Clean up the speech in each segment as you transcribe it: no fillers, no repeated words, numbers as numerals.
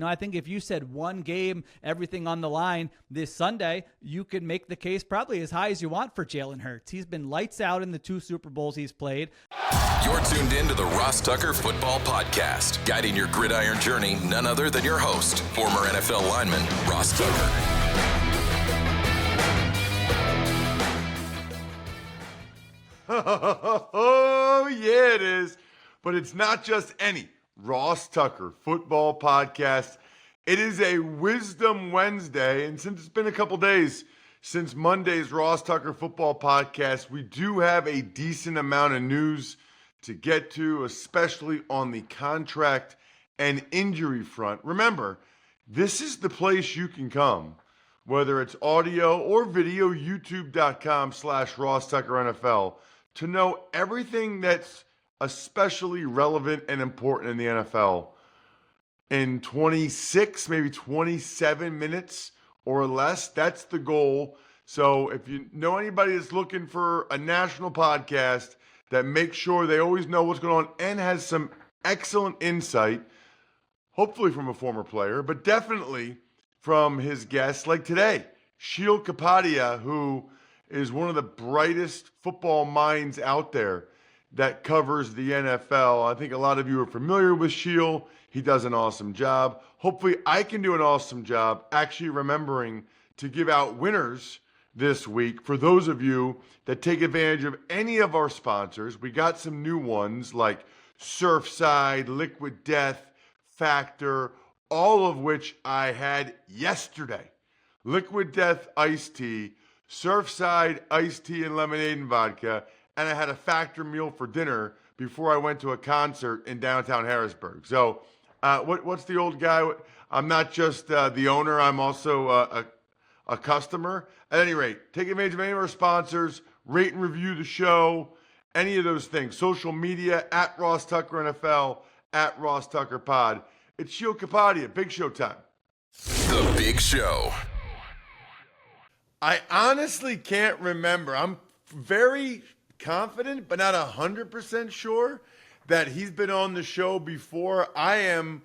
I think if you said one game, everything on the line this Sunday, you could make the case probably as high as you want for Jalen Hurts. He's been lights out in the 2 Super Bowls he's played. You're tuned in to the Ross Tucker Football Podcast, guiding your gridiron journey, none other than your host, former NFL lineman, Ross Tucker. Oh, yeah, it is. But it's not just any Ross Tucker Football Podcast. It is a Wisdom Wednesday, and since it's been a couple days since Monday's Ross Tucker Football Podcast, we do have a decent amount of news to get to, especially on the contract and injury front. Remember, this is the place you can come, whether it's audio or video, youtube.com/Ross Tucker NFL, to know everything that's especially relevant and important in the NFL in 26, maybe 27 minutes or less. That's the goal. So if you know anybody that's looking for a national podcast that makes sure they always know what's going on and has some excellent insight, hopefully from a former player, but definitely from his guests like today, Sheil Kapadia, who is one of the brightest football minds out there that covers the NFL. I think a lot of you are familiar with Sheil. He does an awesome job. Hopefully I can do an awesome job actually remembering to give out winners this week. For those of you that take advantage of any of our sponsors, we got some new ones like Surfside, Liquid Death, Factor, all of which I had yesterday. Liquid Death iced tea, Surfside iced tea and lemonade and vodka, and I had a Factor meal for dinner before I went to a concert in downtown Harrisburg. So what's the old guy? I'm not just the owner, I'm also a customer. At any rate, take advantage of any of our sponsors, rate and review the show, any of those things. Social media, at Ross Tucker NFL, at Ross Tucker Pod. It's Sheil Kapadia, Big Show time. The Big Show. I honestly can't remember. I'm very confident, but not 100% sure that he's been on the show before. I am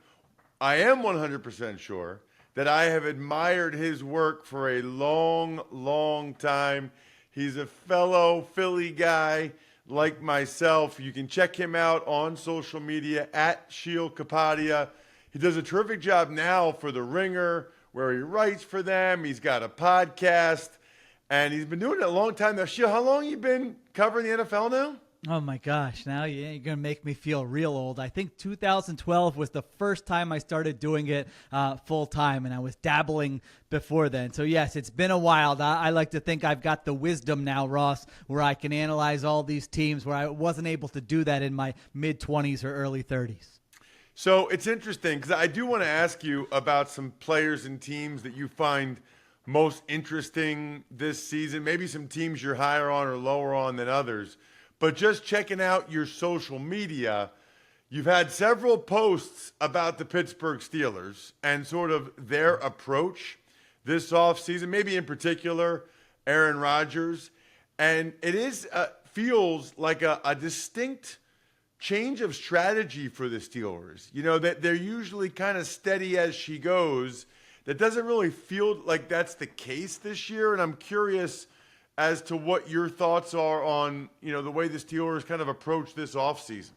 100% sure that I have admired his work for a long, long time. He's a fellow Philly guy like myself. You can check him out on social media at Sheil Kapadia. He does a terrific job now for The Ringer, where he writes for them. He's got a podcast, and he's been doing it a long time now. Sheil, how long have you been covering the NFL now? Oh my gosh, now you're going to make me feel real old. I think 2012 was the first time I started doing it full time, and I was dabbling before then. So yes, it's been a while. I like to think I've got the wisdom now, Ross, where I can analyze all these teams where I wasn't able to do that in my mid-20s or early 30s. So it's interesting because I do want to ask you about some players and teams that you find most interesting this season, maybe some teams you're higher on or lower on than others. But just checking out your social media, you've had several posts about the Pittsburgh Steelers and sort of their approach this offseason, maybe in particular Aaron Rodgers. And it feels like a distinct change of strategy for the Steelers. You know, that they're usually kind of steady as she goes. That doesn't really feel like that's the case this year. And I'm curious as to what your thoughts are on, the way the Steelers kind of approach this offseason.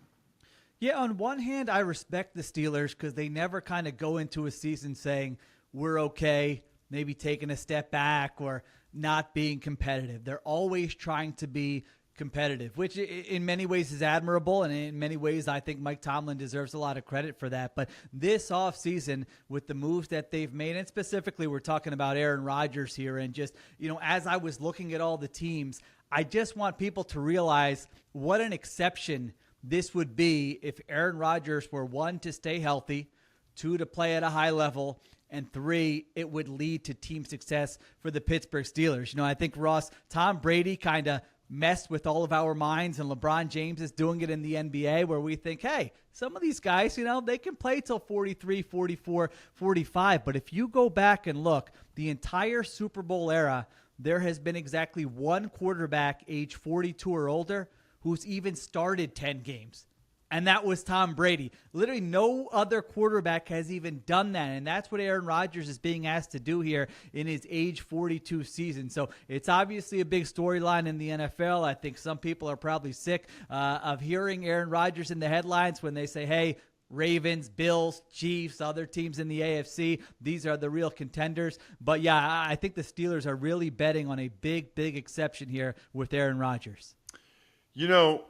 Yeah, on one hand, I respect the Steelers because they never kind of go into a season saying, we're okay, maybe taking a step back or not being competitive. They're always trying to be competitive, which in many ways is admirable, and in many ways I think Mike Tomlin deserves a lot of credit for that. But this offseason, with the moves that they've made, and specifically we're talking about Aaron Rodgers here, and just, as I was looking at all the teams, I just want people to realize what an exception this would be if Aaron Rodgers were, 1, to stay healthy, 2, to play at a high level, and 3, it would lead to team success for the Pittsburgh Steelers. I think, Ross, Tom Brady kind of messed with all of our minds, and LeBron James is doing it in the NBA, where we think, hey, some of these guys, they can play till 43, 44, 45. But if you go back and look, the entire Super Bowl era, there has been exactly one quarterback age 42 or older who's even started 10 games. And that was Tom Brady. Literally no other quarterback has even done that. And that's what Aaron Rodgers is being asked to do here in his age 42 season. So it's obviously a big storyline in the NFL. I think some people are probably sick of hearing Aaron Rodgers in the headlines when they say, hey, Ravens, Bills, Chiefs, other teams in the AFC, these are the real contenders. But yeah, I think the Steelers are really betting on a big, big exception here with Aaron Rodgers. You know,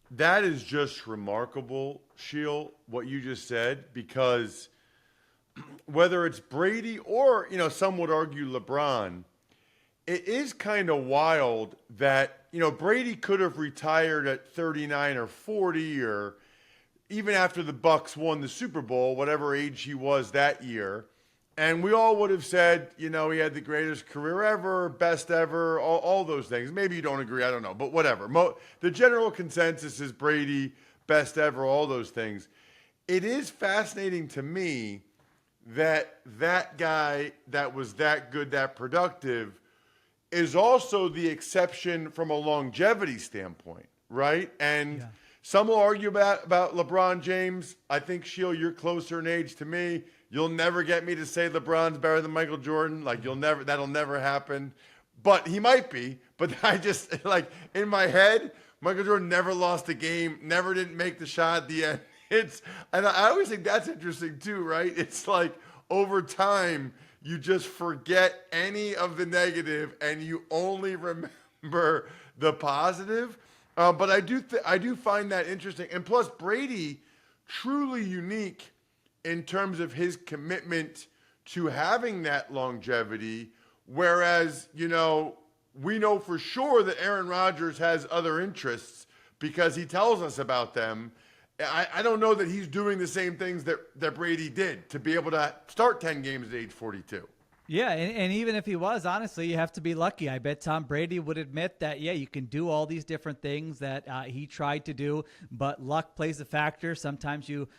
that is just remarkable, Sheil, what you just said, because whether it's Brady or, some would argue LeBron, it is kind of wild that, Brady could have retired at 39 or 40 or even after the Bucs won the Super Bowl, whatever age he was that year. And we all would have said, he had the greatest career ever, best ever, all those things. Maybe you don't agree, I don't know, but whatever. The general consensus is Brady, best ever, all those things. It is fascinating to me that guy that was that good, that productive, is also the exception from a longevity standpoint, right? And some will argue about LeBron James. I think, Sheil, you're closer in age to me. You'll never get me to say LeBron's better than Michael Jordan. That'll never happen. But he might be. But I just, in my head, Michael Jordan never lost a game, never didn't make the shot at the end. And I always think that's interesting too, right? It's like over time, you just forget any of the negative and you only remember the positive. But I do find that interesting. And plus, Brady, truly unique in terms of his commitment to having that longevity, whereas, we know for sure that Aaron Rodgers has other interests because he tells us about them. I don't know that he's doing the same things that Brady did to be able to start 10 games at age 42. Yeah, and even if he was, honestly, you have to be lucky. I bet Tom Brady would admit that, you can do all these different things that he tried to do, but luck plays a factor. Sometimes you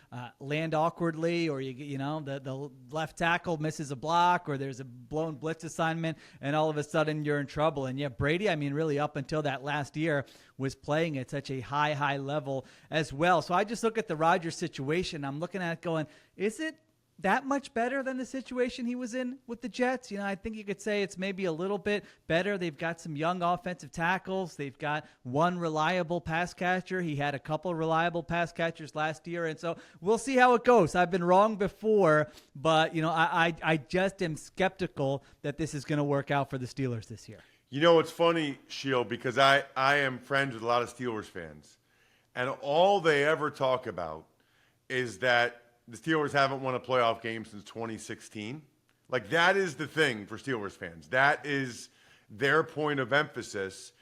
land awkwardly, or the left tackle misses a block, or there's a blown blitz assignment, and all of a sudden you're in trouble. And Brady, really up until that last year, was playing at such a high level as well. So I just look at the Rodgers situation. I'm looking at it going, is it that much better than the situation he was in with the Jets? I think you could say it's maybe a little bit better. They've got some young offensive tackles. They've got one reliable pass catcher. He had a couple reliable pass catchers last year, and so we'll see how it goes. I've been wrong before, but I just am skeptical that this is going to work out for the Steelers this year. It's funny, Sheil, because I am friends with a lot of Steelers fans, and all they ever talk about is that the Steelers haven't won a playoff game since 2016. That is the thing for Steelers fans. That is their point of emphasis.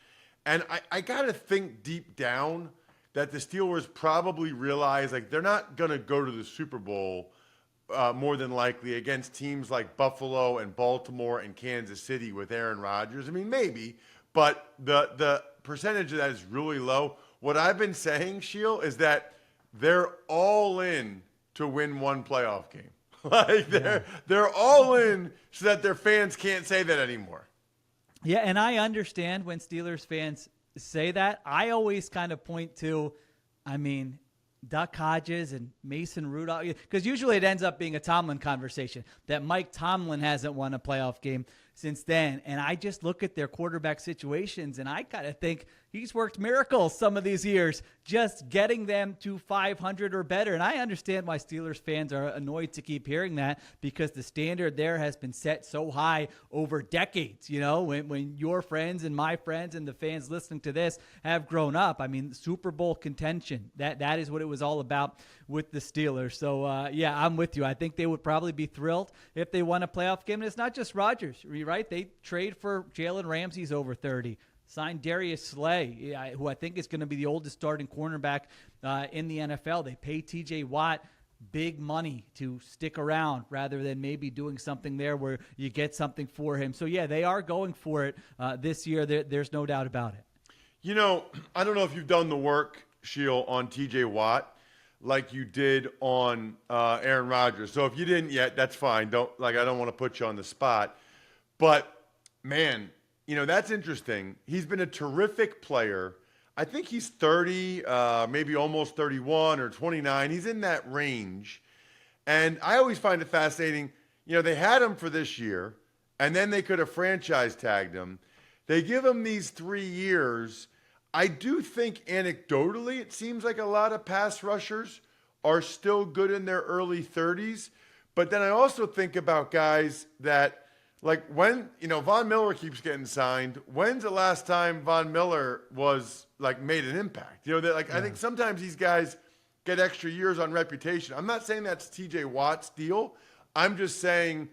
And I got to think deep down that the Steelers probably realize, they're not going to go to the Super Bowl more than likely against teams like Buffalo and Baltimore and Kansas City with Aaron Rodgers. Maybe, but the percentage of that is really low. What I've been saying, Sheil, is that they're all in to win one playoff game. They're all in so that their fans can't say that anymore. Yeah, and I understand when Steelers fans say that. I always kind of point to, Duck Hodges and Mason Rudolph, because usually it ends up being a Tomlin conversation, that Mike Tomlin hasn't won a playoff game since then. And I just look at their quarterback situations, and I kind of think he's worked miracles some of these years, just getting them to 500 or better. And I understand why Steelers fans are annoyed to keep hearing that, because the standard there has been set so high over decades. When your friends and my friends and the fans listening to this have grown up, Super Bowl contention, that is what it was all about with the Steelers. So, I'm with you. I think they would probably be thrilled if they won a playoff game. And it's not just Rodgers, right? They trade for Jalen Ramsey's over 30. Signed Darius Slay, who I think is going to be the oldest starting cornerback in the NFL. They pay T.J. Watt big money to stick around rather than maybe doing something there where you get something for him. So, they are going for it this year. There's no doubt about it. I don't know if you've done the work, Sheil, on T.J. Watt like you did on Aaron Rodgers. So if you didn't yet, that's fine. I don't want to put you on the spot. But, man, that's interesting. He's been a terrific player. I think he's 30, maybe almost 31 or 29. He's in that range. And I always find it fascinating. They had him for this year, and then they could have franchise tagged him. They give him these 3 years. I do think anecdotally it seems like a lot of pass rushers are still good in their early 30s. But then I also think about guys that, like when, Von Miller keeps getting signed. When's the last time Von Miller was made an impact? I think sometimes these guys get extra years on reputation. I'm not saying that's TJ Watt's deal. I'm just saying,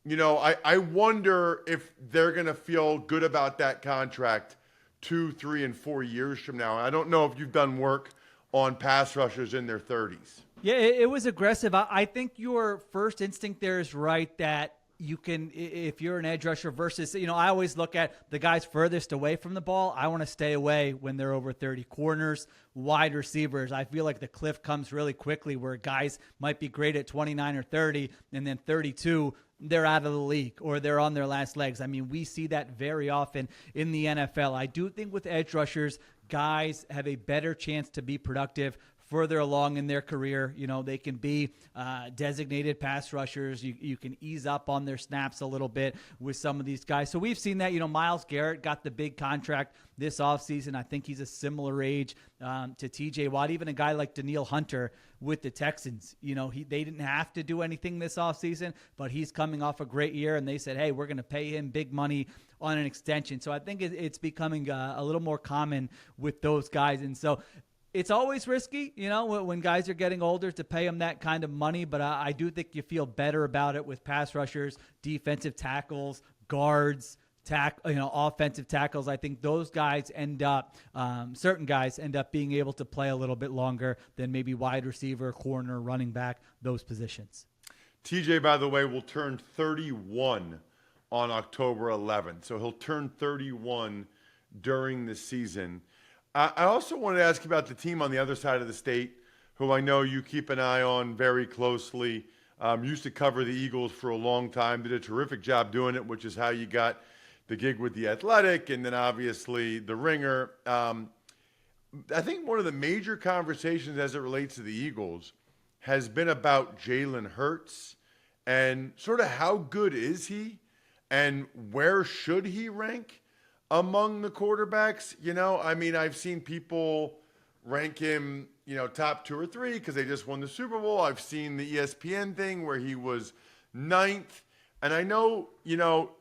I wonder if they're going to feel good about that contract 2, 3, and 4 years from now. I don't know if you've done work on pass rushers in their 30s. Yeah, it was aggressive. I think your first instinct there is right that you can, if you're an edge rusher versus, I always look at the guys furthest away from the ball. I want to stay away when they're over 30. Corners, wide receivers, I feel like the cliff comes really quickly where guys might be great at 29 or 30, and then 32, they're out of the league or they're on their last legs. I mean, we see that very often in the NFL. I do think with edge rushers, guys have a better chance to be productive further along in their career. They can be designated pass rushers. You can ease up on their snaps a little bit with some of these guys. So we've seen that. Myles Garrett got the big contract this offseason. I think he's a similar age to TJ Watt. Even a guy like Danielle Hunter with the Texans, they didn't have to do anything this offseason, but he's coming off a great year, and they said, hey, we're going to pay him big money on an extension. So I think it's becoming a little more common with those guys. And so it's always risky, when guys are getting older to pay them that kind of money. But I do think you feel better about it with pass rushers, defensive tackles, guards, offensive tackles. I think those guys end up, certain guys end up being able to play a little bit longer than maybe wide receiver, corner, running back, those positions. TJ, by the way, will turn 31 on October 11th. So he'll turn 31 during the season. I also wanted to ask you about the team on the other side of the state, who I know you keep an eye on very closely. Used to cover the Eagles for a long time, did a terrific job doing it, which is how you got the gig with The Athletic and then obviously The Ringer. I think one of the major conversations as it relates to the Eagles has been about Jalen Hurts and sort of how good is he and where should he rank among the quarterbacks. I've seen people rank him, top 2 or 3 because they just won the Super Bowl. I've seen the ESPN thing where he was 9th. And I know,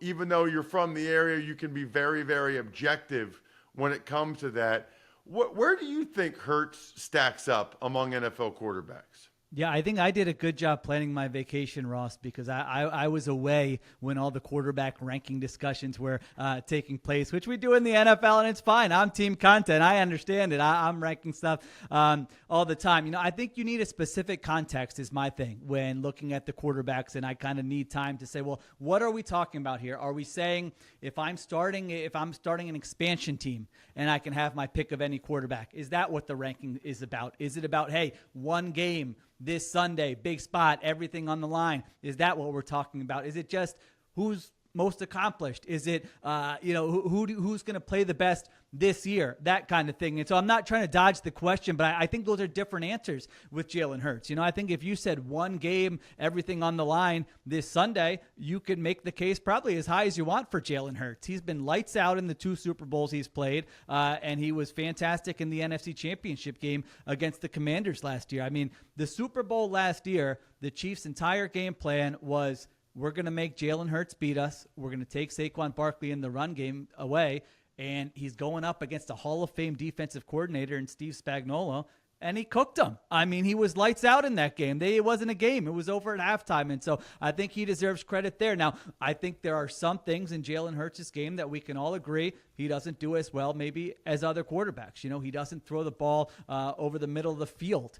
even though you're from the area, you can be very, very objective when it comes to that. Where do you think Hurts stacks up among NFL quarterbacks? Yeah, I think I did a good job planning my vacation, Ross, because I was away when all the quarterback ranking discussions were taking place, which we do in the NFL, and it's fine. I'm team content. I understand it. I'm ranking stuff all the time. I think you need a specific context is my thing when looking at the quarterbacks, and I kind of need time to say, well, what are we talking about here? Are we saying if I'm starting an expansion team and I can have my pick of any quarterback, is that what the ranking is about? Is it about, hey, one game this Sunday, big spot, everything on the line? Is that what we're talking about? Is it just who's most accomplished? Is it, who's going to play the best this year? That kind of thing. And so I'm not trying to dodge the question, but I think those are different answers with Jalen Hurts. I think if you said one game, everything on the line this Sunday, you could make the case probably as high as you want for Jalen Hurts. He's been lights out in the 2 Super Bowls he's played, and he was fantastic in the NFC Championship game against the Commanders last year. I mean, the Super Bowl last year, the Chiefs' entire game plan was, we're going to make Jalen Hurts beat us. We're going to take Saquon Barkley in the run game away. And he's going up against a Hall of Fame defensive coordinator in Steve Spagnuolo, and he cooked him. I mean, he was lights out in that game. It wasn't a game. It was over at halftime. And so I think he deserves credit there. Now, I think there are some things in Jalen Hurts' game that we can all agree he doesn't do as well maybe as other quarterbacks. He doesn't throw the ball over the middle of the field.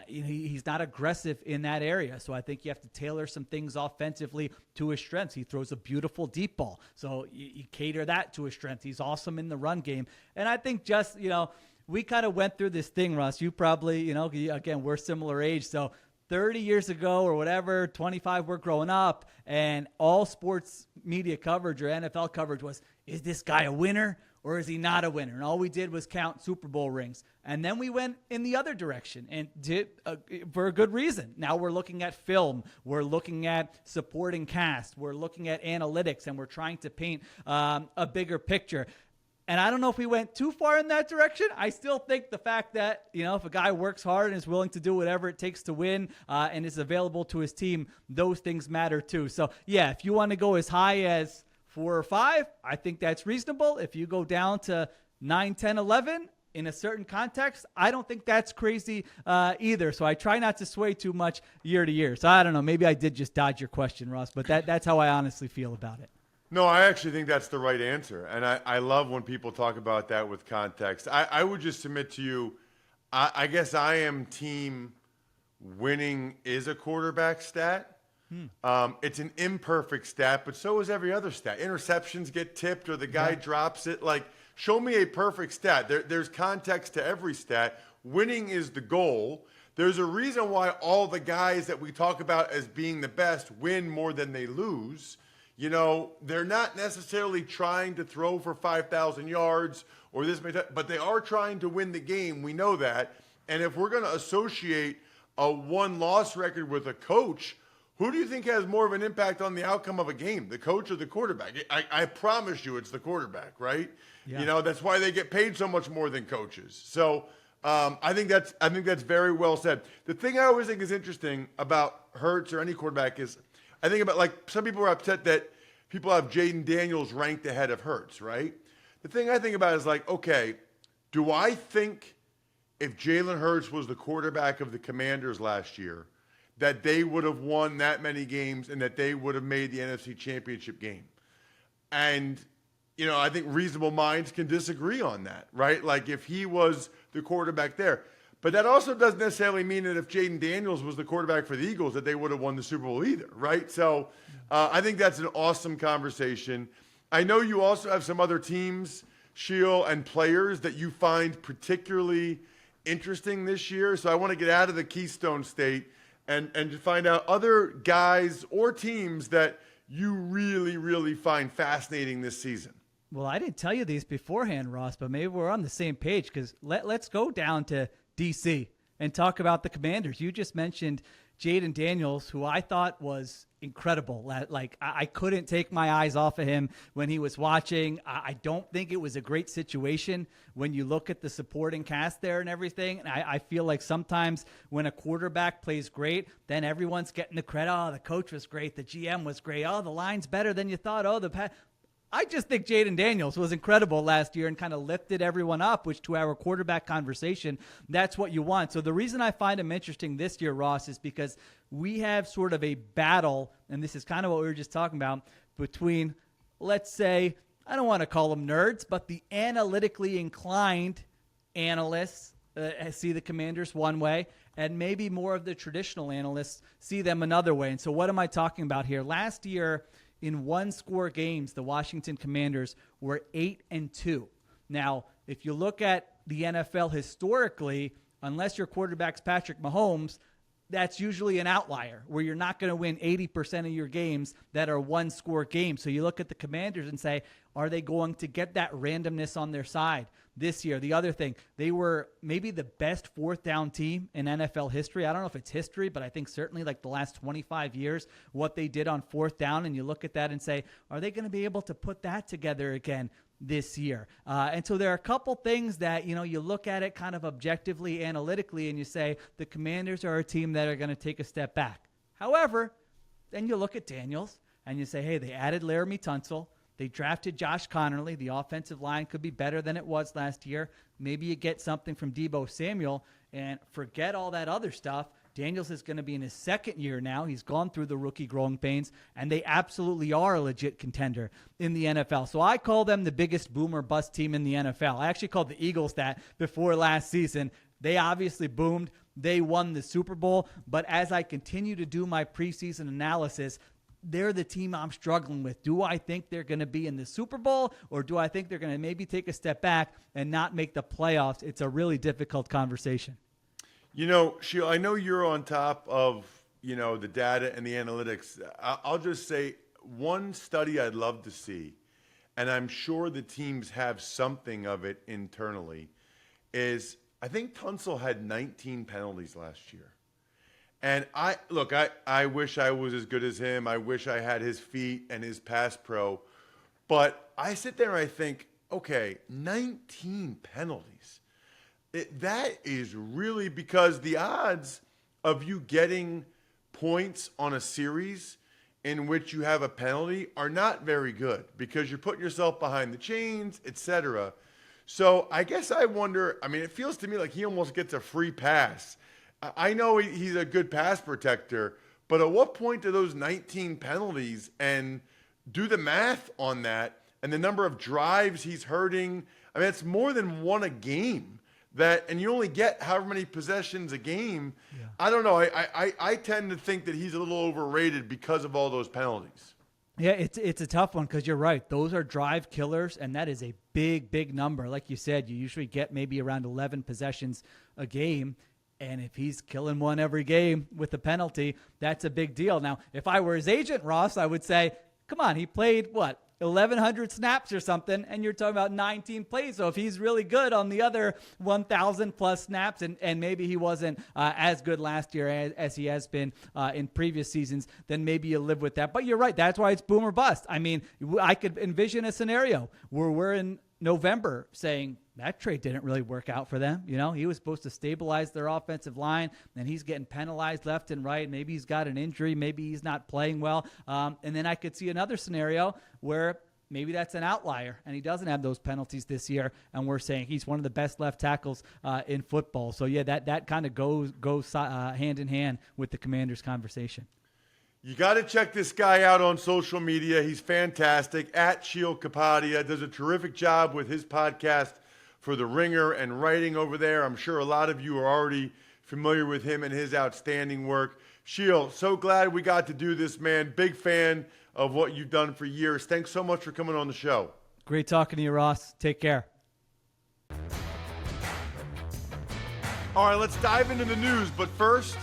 He's not aggressive in that area. So I think you have to tailor some things offensively to his strengths. He throws a beautiful deep ball. So you cater that to his strengths. He's awesome in the run game. And I think just, we kind of went through this thing, Russ. You probably, again, we're similar age. So 30 years ago or whatever, 25, we're growing up, and all sports media coverage or NFL coverage was, is this guy a winner or is he not a winner? And all we did was count Super Bowl rings. And then we went in the other direction and did for a good reason. Now we're looking at film. We're looking at supporting cast. We're looking at analytics, and we're trying to paint a bigger picture. And I don't know if we went too far in that direction. I still think the fact that, if a guy works hard and is willing to do whatever it takes to win and is available to his team, those things matter too. So, yeah, if you want to go as high as 4 or 5, I think that's reasonable. If you go down to 9, 10, 11 in a certain context, I don't think that's crazy either. So I try not to sway too much year to year. So I don't know. Maybe I did just dodge your question, Ross, but that's how I honestly feel about it. No, I actually think that's the right answer. And I love when people talk about that with context. I would just submit to you, I guess I am team winning is a quarterback stat. It's an imperfect stat, but so is every other stat. Interceptions get tipped or the guy drops it. Like, show me a perfect stat. There's context to every stat. Winning is the goal. There's a reason why all the guys that we talk about as being the best win more than they lose. They're not necessarily trying to throw for 5,000 yards or this, but they are trying to win the game. We know that. And if we're going to associate a one-loss record with a coach, who do you think has more of an impact on the outcome of a game, the coach or the quarterback? I promise you it's the quarterback, right? Yeah. That's why they get paid so much more than coaches. So I think that's very well said. The thing I always think is interesting about Hurts or any quarterback is I think about, like, some people are upset that people have Jaden Daniels ranked ahead of Hurts, right? The thing I think about is, like, okay, do I think if Jalen Hurts was the quarterback of the Commanders last year, that they would have won that many games and that they would have made the NFC Championship game? And, I think reasonable minds can disagree on that, right? Like, if he was the quarterback there. But that also doesn't necessarily mean that if Jaden Daniels was the quarterback for the Eagles that they would have won the Super Bowl either, right? So I think that's an awesome conversation. I know you also have some other teams, Sheil, and players that you find particularly interesting this year. So I want to get out of the Keystone State and to find out other guys or teams that you really, really find fascinating this season. Well, I didn't tell you these beforehand, Ross, but maybe we're on the same page because let's go down to DC and talk about the Commanders. You just mentioned Jaden Daniels, who I thought was incredible. Like, I couldn't take my eyes off of him when he was watching. I don't think it was a great situation when you look at the supporting cast there and everything. And I feel like sometimes when a quarterback plays great, then everyone's getting the credit. Oh, the coach was great. The GM was great. Oh, the line's better than you thought. Oh, I just think Jaden Daniels was incredible last year and kind of lifted everyone up, which to our quarterback conversation, that's what you want. So the reason I find him interesting this year, Ross, is because we have sort of a battle, and this is kind of what we were just talking about, between, let's say, I don't want to call them nerds, but the analytically inclined analysts see the Commanders one way, and maybe more of the traditional analysts see them another way. And so what am I talking about here? Last year, in one-score games, the Washington Commanders were 8-2. Now, if you look at the NFL historically, unless your quarterback's Patrick Mahomes, that's usually an outlier where you're not going to win 80% of your games that are one-score games. So you look at the Commanders and say, are they going to get that randomness on their side this year? The other thing, they were maybe the best fourth down team in NFL history. I don't know if it's history, but I think certainly like the last 25 years, what they did on fourth down. And you look at that and say, are they going to be able to put that together again this year? And so there are a couple things that, you look at it kind of objectively, analytically, and you say the Commanders are a team that are going to take a step back. However, then you look at Daniels and you say, hey, they added Laremy Tunsil. They drafted Josh Connerly. The offensive line could be better than it was last year. Maybe you get something from Deebo Samuel and forget all that other stuff. Daniels is going to be in his second year now. He's gone through the rookie growing pains, and they absolutely are a legit contender in the NFL. So I call them the biggest boom or bust team in the NFL. I actually called the Eagles that before last season. They obviously boomed. They won the Super Bowl. But as I continue to do my preseason analysis, they're the team I'm struggling with. Do I think they're going to be in the Super Bowl, or do I think they're going to maybe take a step back and not make the playoffs? It's a really difficult conversation. Sheil, I know you're on top of, the data and the analytics. I'll just say one study I'd love to see, and I'm sure the teams have something of it internally, is I think Tunsil had 19 penalties last year. And I wish I was as good as him. I wish I had his feet and his pass pro. But I sit there and I think, okay, 19 penalties. That is really, because the odds of you getting points on a series in which you have a penalty are not very good because you're putting yourself behind the chains, etc. So I guess I wonder, I mean, it feels to me like he almost gets a free pass. I know he's a good pass protector, but at what point do those 19 penalties, and do the math on that and the number of drives he's hurting? I mean, it's more than one a game. And you only get however many possessions a game. Yeah. I don't know. I tend to think that he's a little overrated because of all those penalties. Yeah, it's a tough one because you're right. Those are drive killers, and that is a big, big number. Like you said, you usually get maybe around 11 possessions a game. And if he's killing one every game with a penalty, that's a big deal. Now, if I were his agent, Ross, I would say, come on, he played, 1,100 snaps or something, and you're talking about 19 plays. So if he's really good on the other 1,000-plus snaps, and maybe he wasn't as good last year as he has been in previous seasons, then maybe you live with that. But you're right. That's why it's boom or bust. I mean, I could envision a scenario where we're in November saying that trade didn't really work out for them. You know, he was supposed to stabilize their offensive line, and he's getting penalized left and right. Maybe he's got an injury. Maybe he's not playing well. And then I could see another scenario where maybe that's an outlier and he doesn't have those penalties this year, and we're saying he's one of the best left tackles in football. So, yeah, that kind of goes hand in hand with the Commanders conversation. You got to check this guy out on social media. He's fantastic. At Sheil Kapadia does a terrific job with his podcast for The Ringer and writing over there. I'm sure a lot of you are already familiar with him and his outstanding work. Sheil, so glad we got to do this, man. Big fan of what you've done for years. Thanks so much for coming on the show. Great talking to you, Ross. Take care. All right, let's dive into the news. But first,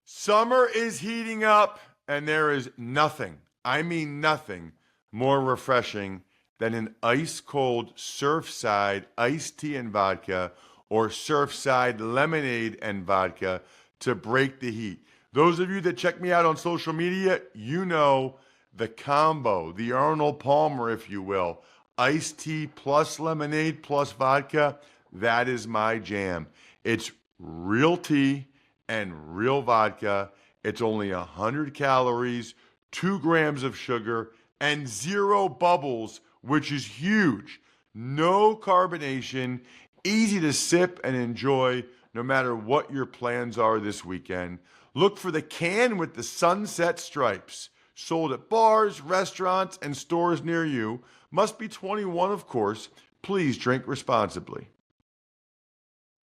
summer is heating up, and there is nothing, I mean nothing, more refreshing than an ice-cold Surfside iced tea and vodka or Surfside lemonade and vodka to break the heat. Those of you that check me out on social media, you know the combo, the Arnold Palmer, if you will. Iced tea plus lemonade plus vodka, that is my jam. It's real tea and real vodka. It's only 100 calories, 2 grams of sugar, and 0 bubbles, which is huge. No carbonation, easy to sip and enjoy no matter what your plans are this weekend. Look for the can with the sunset stripes. Sold at bars, restaurants, and stores near you. Must be 21, of course. Please drink responsibly.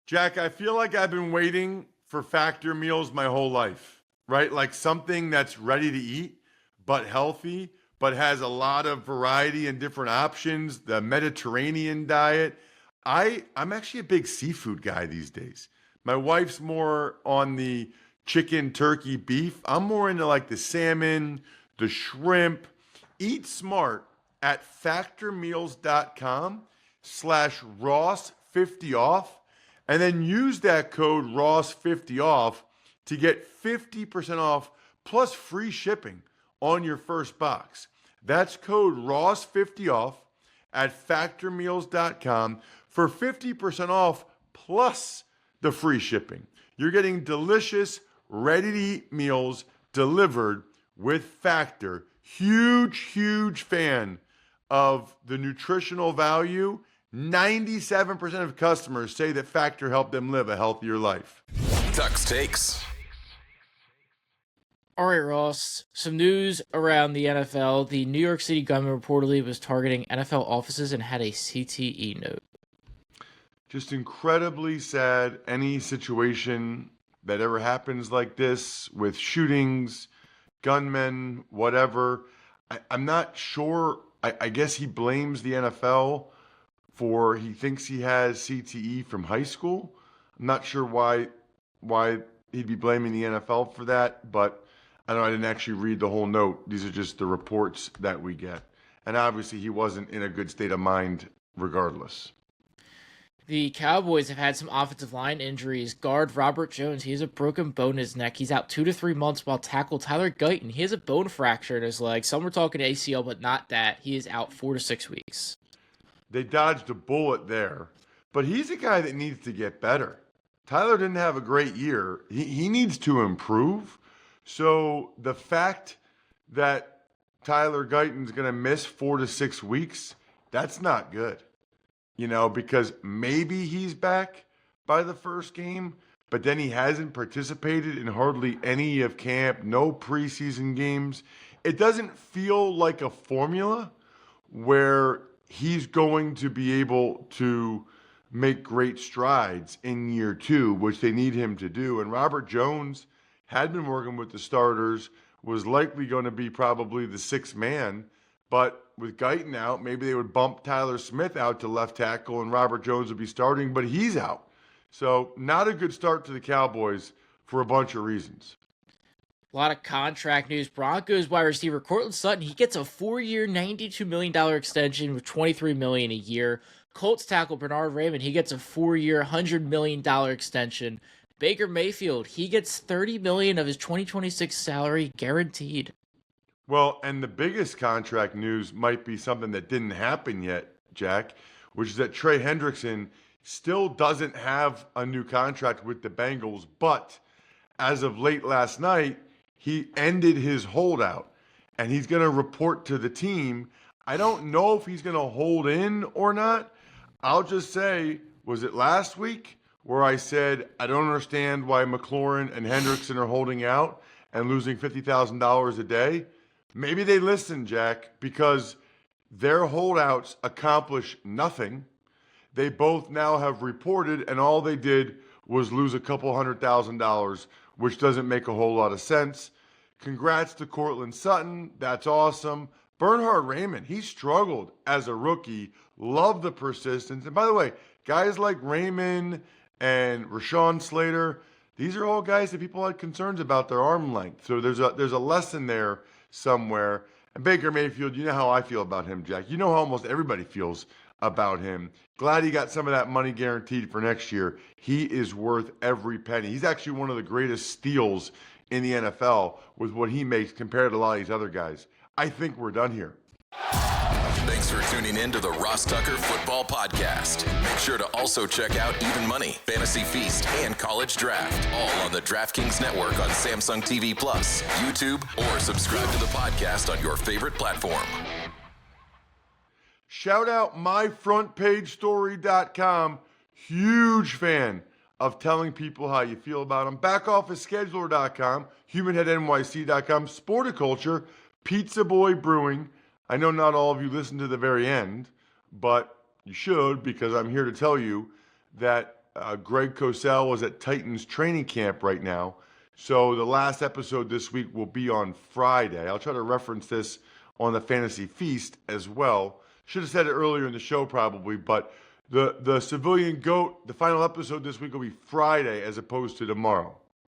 Jack, I feel like I've been waiting for Factor meals my whole life, right? Like something that's ready to eat, but healthy, but has a lot of variety and different options. The Mediterranean diet. I'm actually a big seafood guy these days. My wife's more on the chicken, turkey, beef. I'm more into like the salmon, the shrimp. Eat smart at factormeals.com/Ross50off, and then use that code Ross50off to get 50% off plus free shipping on your first box. That's code Ross50off at factormeals.com for 50% off plus the free shipping. You're getting delicious, ready-to-eat meals delivered with Factor. Huge fan of the nutritional value. 97% of customers say that Factor helped them live a healthier life. Tuck's Takes. All right, Ross. Some news around the NFL. The New York City gunman reportedly was targeting NFL offices and had a CTE note. Just incredibly sad. Any situation that ever happens like this with shootings, gunmen, whatever. I'm not sure. I guess he blames the NFL for he thinks he has CTE from high school. I'm not sure why he'd be blaming the NFL for that, but I didn't actually read the whole note. These are just the reports that we get. And obviously he wasn't in a good state of mind regardless. The Cowboys have had some offensive line injuries. Guard Robert Jones, he has a broken bone in his neck. He's out 2 to 3 months, while tackle Tyler Guyton, he has a bone fracture in his leg. Some were talking ACL, but not that. He is out 4 to 6 weeks. They dodged a bullet there, but he's a guy that needs to get better. Tyler didn't have a great year. He needs to improve. So the fact that Tyler Guyton's going to miss 4 to 6 weeks, that's not good. Because maybe he's back by the first game, but then he hasn't participated in hardly any of camp, no preseason games. It doesn't feel like a formula where he's going to be able to make great strides in year 2, which they need him to do. And Robert Jones had been working with the starters, was likely going to be probably the 6th man, but with Guyton out, maybe they would bump Tyler Smith out to left tackle and Robert Jones would be starting, but he's out. So not a good start to the Cowboys for a bunch of reasons. A lot of contract news. Broncos wide receiver Courtland Sutton, he gets a 4-year, $92 million extension with $23 million a year. Colts tackle Bernard Raymond, he gets a 4-year, $100 million extension. Baker Mayfield, he gets $30 million of his 2026 salary guaranteed. Well, and the biggest contract news might be something that didn't happen yet, Jack, which is that Trey Hendrickson still doesn't have a new contract with the Bengals, but as of late last night, he ended his holdout, and he's going to report to the team. I don't know if he's going to hold in or not. I'll just say, was it last week where I said, I don't understand why McLaurin and Hendrickson are holding out and losing $50,000 a day? Maybe they listen, Jack, because their holdouts accomplish nothing. They both now have reported, and all they did was lose a couple $100,000, which doesn't make a whole lot of sense. Congrats to Courtland Sutton. That's awesome. Bernhard Raymond, he struggled as a rookie. Love the persistence. And by the way, guys like Raymond and Rashawn Slater, these are all guys that people had concerns about their arm length. So there's a lesson there somewhere. And Baker Mayfield, you know how I feel about him, Jack. You know how almost everybody feels about him. Glad he got some of that money guaranteed for next year. He is worth every penny. He's actually one of the greatest steals in the NFL with what he makes compared to a lot of these other guys. I think we're done here. Thanks for tuning in to the Ross Tucker Football Podcast. Make sure to also check out Even Money, Fantasy Feast, and College Draft, all on the DraftKings Network on Samsung TV Plus, YouTube, or subscribe to the podcast on your favorite platform. Shout out myfrontpagestory.com. Huge fan of telling people how you feel about them. Backofficescheduler.com, humanheadnyc.com, Sporticulture, Pizza Boy Brewing. I know not all of you listen to the very end, but you should, because I'm here to tell you that Greg Cosell was at Titans training camp right now. So the last episode this week will be on Friday. I'll try to reference this on the Fantasy Feast as well. Should have said it earlier in the show probably, but the Civilian Goat, the final episode this week will be Friday as opposed to tomorrow.